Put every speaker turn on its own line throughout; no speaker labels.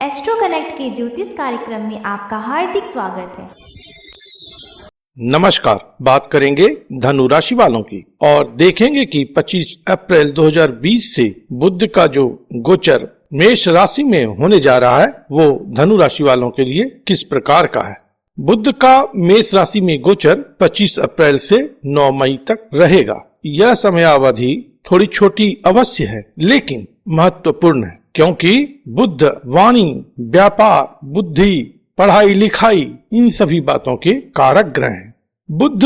Astro connect के ज्योतिष कार्यक्रम में आपका हार्दिक स्वागत है।
नमस्कार। बात करेंगे धनु राशि वालों की और देखेंगे कि 25 अप्रैल 2020 से बुध का जो गोचर मेष राशि में होने जा रहा है वो धनु राशि वालों के लिए किस प्रकार का है। बुध का मेष राशि में गोचर 25 अप्रैल से 9 मई तक रहेगा। यह समयावधि थोड़ी छोटी अवश्य है लेकिन महत्वपूर्ण है, क्योंकि बुध वाणी, व्यापार, बुद्धि, पढ़ाई लिखाई इन सभी बातों के कारक ग्रह हैं। बुध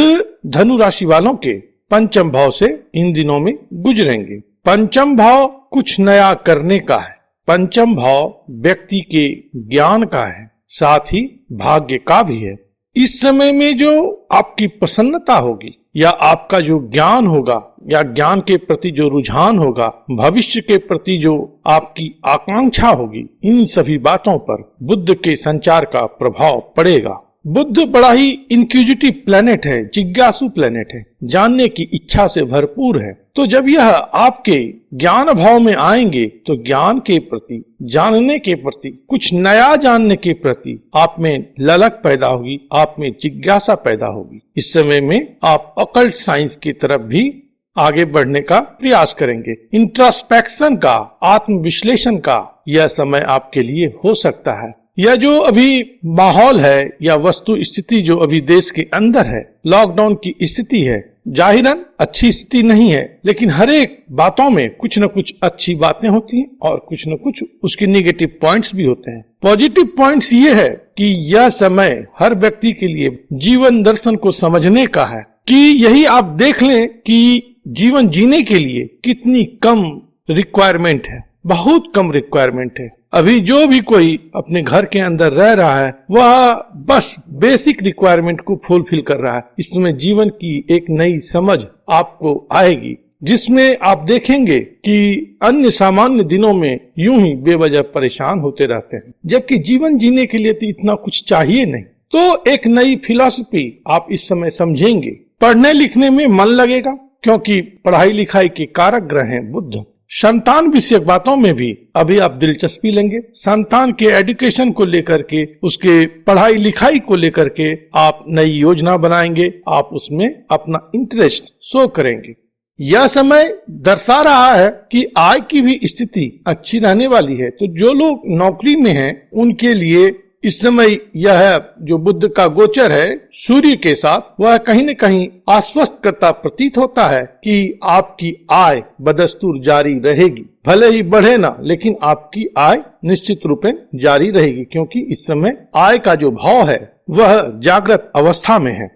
धनु राशि वालों के पंचम भाव से इन दिनों में गुजरेंगे। पंचम भाव कुछ नया करने का है। पंचम भाव व्यक्ति के ज्ञान का है, साथ ही भाग्य का भी है। इस समय में जो आपकी प्रसन्नता होगी या आपका जो ज्ञान होगा या ज्ञान के प्रति जो रुझान होगा, भविष्य के प्रति जो आपकी आकांक्षा होगी, इन सभी बातों पर बुध के संचार का प्रभाव पड़ेगा। बुध बड़ा ही इंक्विजिटिव प्लेनेट है, जिज्ञासु प्लेनेट है, जानने की इच्छा से भरपूर है। तो जब यह आपके ज्ञान भाव में आएंगे तो ज्ञान के प्रति, जानने के प्रति, कुछ नया जानने के प्रति आप में ललक पैदा होगी, आप में जिज्ञासा पैदा होगी। इस समय में आप ऑकल्ट साइंस की तरफ भी आगे बढ़ने का प्रयास करेंगे। इंट्रोस्पेक्शन का, आत्मविश्लेषण का यह समय आपके लिए हो सकता है। यह जो अभी माहौल है या वस्तु स्थिति जो अभी देश के अंदर है, लॉकडाउन की स्थिति है, जाहिरन अच्छी स्थिति नहीं है, लेकिन हर एक बातों में कुछ न कुछ अच्छी बातें होती हैं और कुछ न कुछ उसके नेगेटिव पॉइंट्स भी होते हैं। पॉजिटिव पॉइंट्स ये है कि यह समय हर व्यक्ति के लिए जीवन दर्शन को समझने का है, कि यही आप देख लें कि जीवन जीने के लिए कितनी कम रिक्वायरमेंट है, बहुत कम रिक्वायरमेंट है। अभी जो भी कोई अपने घर के अंदर रह रहा है वह बस बेसिक रिक्वायरमेंट को फुलफिल कर रहा है। इसमें जीवन की एक नई समझ आपको आएगी, जिसमें आप देखेंगे कि अन्य सामान्य दिनों में यूं ही बेवजह परेशान होते रहते हैं, जबकि जीवन जीने के लिए तो इतना कुछ चाहिए नहीं। तो एक नई फिलॉसफी आप इस समय समझेंगे। पढ़ने लिखने में मन लगेगा, क्योंकि पढ़ाई लिखाई के कारक ग्रह हैं बुध। संतान विषयक बातों में भी अभी आप दिलचस्पी लेंगे। संतान के एजुकेशन को लेकर के, उसके पढ़ाई लिखाई को लेकर के आप नई योजना बनाएंगे, आप उसमें अपना इंटरेस्ट शो करेंगे। यह समय दर्शा रहा है कि आय की भी स्थिति अच्छी रहने वाली है। तो जो लोग नौकरी में हैं उनके लिए इस समय यह जो बुध का गोचर है सूर्य के साथ, वह कहीं न कहीं आश्वस्त करता प्रतीत होता है कि आपकी आय बदस्तूर जारी रहेगी। भले ही बढ़े ना, लेकिन आपकी आय निश्चित रूप में जारी रहेगी, क्योंकि इस समय आय का जो भाव है वह जागृत अवस्था में है।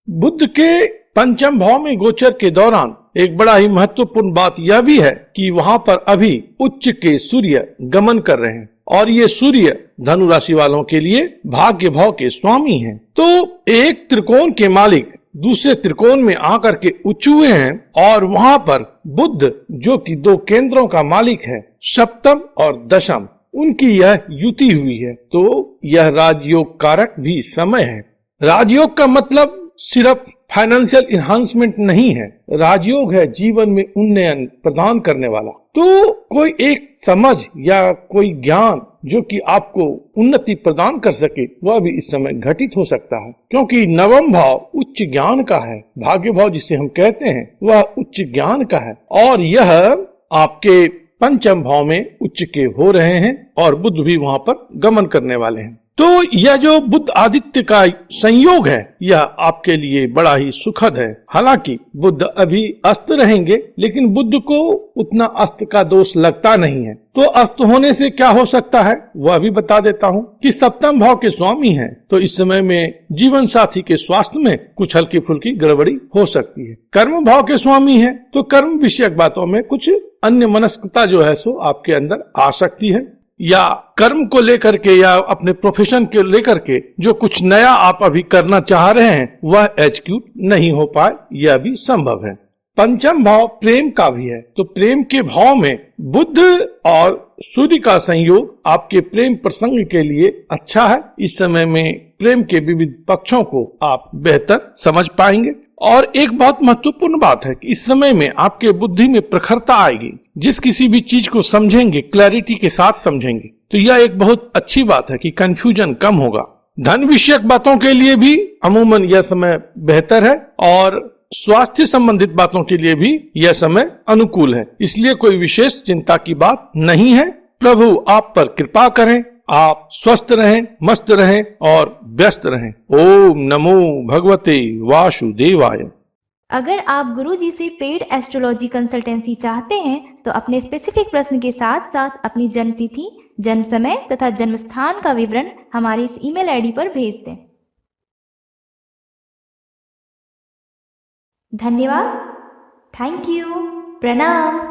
बुध के पंचम भाव में गोचर के दौरान एक बड़ा ही महत्वपूर्ण बात यह भी है कि वहां पर अभी उच्च के सूर्य गमन कर रहे हैं और ये सूर्य धनु राशि वालों के लिए भाग्य भाव के स्वामी हैं। तो एक त्रिकोण के मालिक दूसरे त्रिकोण में आकर के उच्च हुए हैं और वहां पर बुध जो कि दो केंद्रों का मालिक है, सप्तम और दशम, उनकी यह युति हुई है। तो यह राजयोग कारक भी समय है। राजयोग का मतलब सिर्फ फाइनेंशियल इन्हांसमेंट नहीं है, राजयोग है जीवन में उन्नयन प्रदान करने वाला। तो कोई एक समझ या कोई ज्ञान जो कि आपको उन्नति प्रदान कर सके वह भी इस समय घटित हो सकता है, क्योंकि नवम भाव उच्च ज्ञान का है। भाग्य भाव जिसे हम कहते हैं वह उच्च ज्ञान का है और यह आपके पंचम भाव में उच्च के हो रहे हैं और बुध भी वहां पर गमन करने वाले हैं। तो यह जो बुध आदित्य का संयोग है यह आपके लिए बड़ा ही सुखद है। हालांकि बुध अभी अस्त रहेंगे, लेकिन बुध को उतना अस्त का दोष लगता नहीं है। तो अस्त होने से क्या हो सकता है वह भी बता देता हूँ कि सप्तम भाव के स्वामी हैं, तो इस समय में जीवन साथी के स्वास्थ्य में कुछ हल्की फुल्की गड़बड़ी हो सकती है। कर्म भाव के स्वामी हैं, तो कर्म विषयक बातों में कुछ अन्य मनस्कता जो है सो आपके अंदर आ सकती है, या कर्म को लेकर के या अपने प्रोफेशन को लेकर के जो कुछ नया आप अभी करना चाह रहे हैं वह एग्जीक्यूट नहीं हो पाए, यह भी संभव है। पंचम भाव प्रेम का भी है, तो प्रेम के भाव में बुध और सूर्य का संयोग आपके प्रेम प्रसंग के लिए अच्छा है। इस समय में प्रेम के विविध पक्षों को आप बेहतर समझ पाएंगे। और एक बहुत महत्वपूर्ण बात है कि इस समय में आपके बुद्धि में प्रखरता आएगी। जिस किसी भी चीज को समझेंगे क्लैरिटी के साथ समझेंगे। तो यह एक बहुत अच्छी बात है कि कंफ्यूजन कम होगा। धन विषयक बातों के लिए भी अमूमन यह समय बेहतर है और स्वास्थ्य संबंधित बातों के लिए भी यह समय अनुकूल है, इसलिए कोई विशेष चिंता की बात नहीं है। प्रभु आप पर कृपा करें, आप स्वस्थ रहें, मस्त रहें और व्यस्त रहें। ओम नमो भगवते वासुदेवाय।
अगर आप गुरुजी से पेड एस्ट्रोलॉजी कंसल्टेंसी चाहते हैं तो अपने स्पेसिफिक प्रश्न के साथ साथ अपनी जन्म तिथि, जन्म समय तथा जन्म स्थान का विवरण हमारे इस ईमेल आईडी पर भेज दें। धन्यवाद। Thank you. प्रणाम।